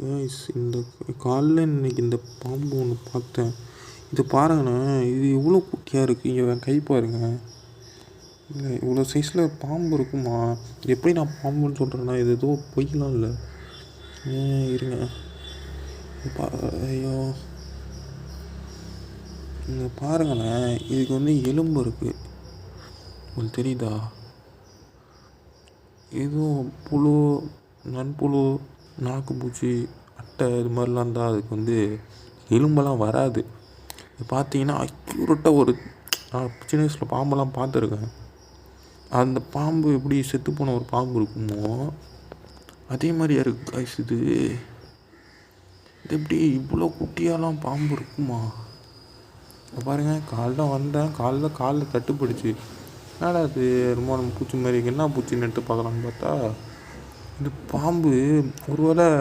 Guys இந்த காலைல இன்னைக்கு இந்த பாம்பு ஒன்று பார்த்தேன். இது பாருங்கண்ணே, இது எவ்வளோ குட்டியாக இருக்குது. இங்கே கை பாருங்க. இல்லை இவ்வளோ சைஸில் பாம்பு இருக்குமா? எப்படி நான் பாம்புன்னு சொல்கிறேன்னா இது ஏதோ பொய்லாம் இல்லை. இருங்க. ஐயோ இங்கே பாருங்கண்ணே, இதுக்கு வந்து எலும்பு இருக்குது. உங்களுக்கு தெரியுதா? எதுவும் புழு, நன்புழு, நாக்குப்பூச்சி, அட்டை இது மாதிரிலாம் இருந்தால் அதுக்கு வந்து எலும்பெல்லாம் வராது. இது பார்த்தீங்கன்னா அக்யூரேட்டாக ஒரு நான் சின்ன வயசில் பாம்பெல்லாம் பார்த்துருக்கேன். அந்த பாம்பு எப்படி செத்து போன ஒரு பாம்பு இருக்குமோ அதே மாதிரியா இருக்குது கைஸ். இது எப்படி இவ்வளோ குட்டியாலாம் பாம்பு இருக்குமா? பாருங்கள், காலைல வந்தேன், காலில் தட்டுப்பிடிச்சு. என்னடா அது ரொம்ப நம்ம பூச்சி மாதிரி என்ன பூச்சின்னு பார்க்கலான்னு பார்த்தா இது பாம்பு. ஒருவேளை